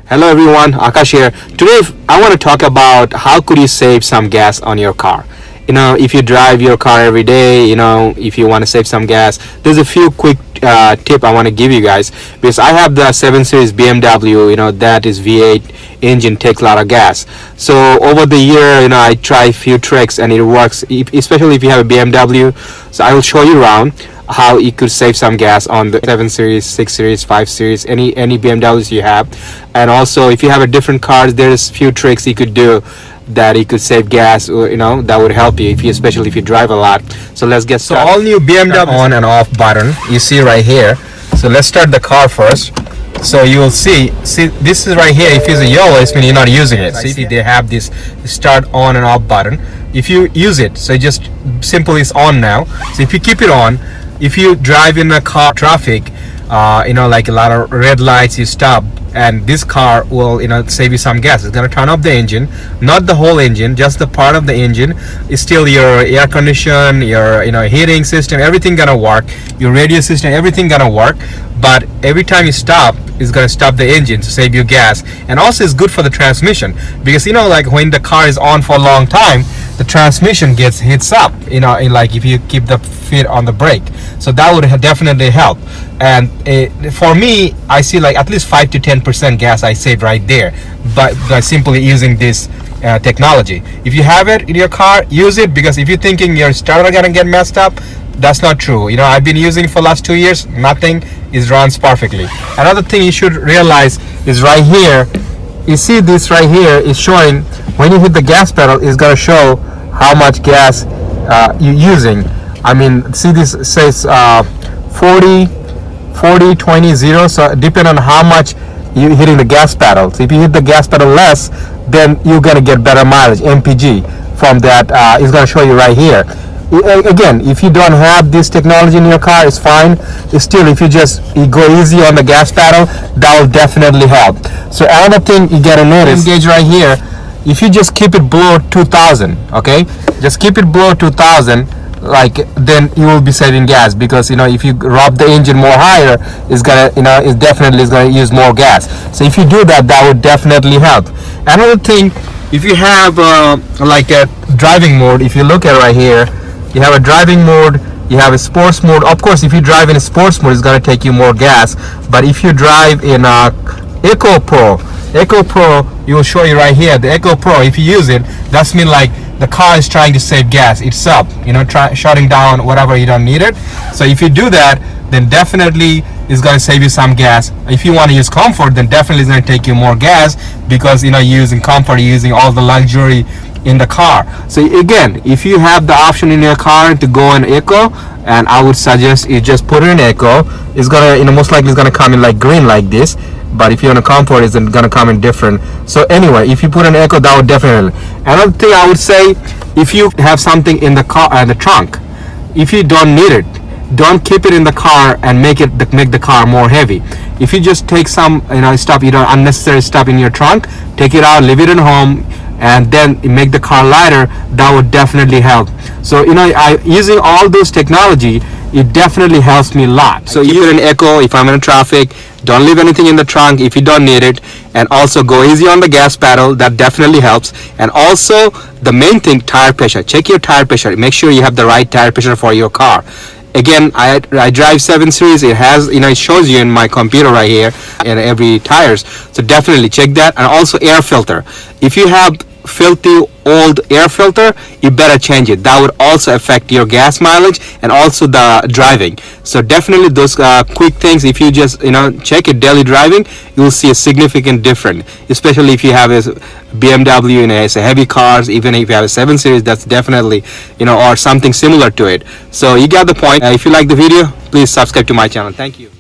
Hello everyone, Akash here. Today I want to talk about how could you save some gas on your car. If you drive your car every day, if you want to save some gas, there's a few quick tip I want to give you guys, because I have the 7 Series BMW, that is V8 engine, takes a lot of gas. So over the year, I try a few tricks and it works, especially if you have a BMW. So I will show you around how you could save some gas on the 7 Series, 6 Series, 5 Series, any BMWs you have. And also if you have a different cars, there's few tricks you could do that you could save gas, that would help you, especially if you drive a lot. So let's get started. So all new BMW on and off button you see right here. So let's start the car first. So you will see this is right here. If it's a yellow, it means you're not using it. See, they have this start on and off button. If you use it, so just simply it's on now. So if you keep it on, if you drive in a car traffic, like a lot of red lights, you stop, and this car will save you some gas. It's gonna turn off the engine, not the whole engine, just the part of the engine. It's still your air condition, your heating system, everything gonna work, your radio system, everything gonna work. But every time you stop, it's gonna stop the engine to save you gas. And also it's good for the transmission, because like when the car is on for a long time, the transmission hits up, like if you keep the foot on the brake. So that would definitely help. And for me, I see like at least 5 to 10% gas I saved right there, but by simply using this technology. If you have it in your car, use it, because if you're thinking your starter gonna get messed up, that's not true. I've been using it for the last 2 years, nothing, it runs perfectly. Another thing you should realize is right here, you see this right here is showing when you hit the gas pedal, it's gonna show how much gas you're using. I mean, see, this says 40 20 0, so depending on how much you're hitting the gas pedal. So if you hit the gas pedal less, then you're gonna get better mileage, MPG, from that. It's gonna show you right here. Again, if you don't have this technology in your car, it's fine. Still, if you go easy on the gas pedal, that will definitely help. So another thing you gotta notice, gauge right here, if you just keep it below 2000, okay, just keep it below 2000, then you will be saving gas, because if you rub the engine more higher, it's gonna it definitely is gonna use more gas. So if you do that, that would definitely help. Another thing, if you have like a driving mode, if you look at right here, you have a driving mode, you have a sports mode. Of course, if you drive in a sports mode, it's gonna take you more gas. But if you drive in Eco Pro, you will show you right here, the Eco Pro, if you use it, that's mean like the car is trying to save gas itself, shutting down whatever you don't need it. So if you do that, then definitely it's going to save you some gas. If you want to use comfort, then definitely it's going to take you more gas, because you're using comfort, you're using all the luxury in the car. So again, if you have the option in your car to go in Eco, and I would suggest you just put it in Eco. It's gonna most likely it's gonna come in like green like this, but if you're in a comfort, it's gonna come in different. So anyway, if you put in Eco, that would definitely. Another thing I would say, if you have something in the car the trunk, if you don't need it, don't keep it in the car and make the car more heavy. If you just take some stuff, unnecessary stuff in your trunk, take it out, leave it at home, and then make the car lighter, that would definitely help. So using all those technology, it definitely helps me a lot. So you put in Eco if I'm in traffic, don't leave anything in the trunk if you don't need it, and also go easy on the gas pedal, that definitely helps. And also the main thing, tire pressure. Check your tire pressure, make sure you have the right tire pressure for your car. Again, I drive 7 Series. It has, it shows you in my computer right here in every tires. So definitely check that. And also air filter. If you have filthy old air filter, you better change it. That would also affect your gas mileage and also the driving. So definitely those quick things, if you just check it daily driving, you will see a significant difference, especially if you have a BMW, it's a heavy cars. Even if you have a 7 Series, that's definitely or something similar to it. So you got the point. If you like the video, please subscribe to my channel. Thank you.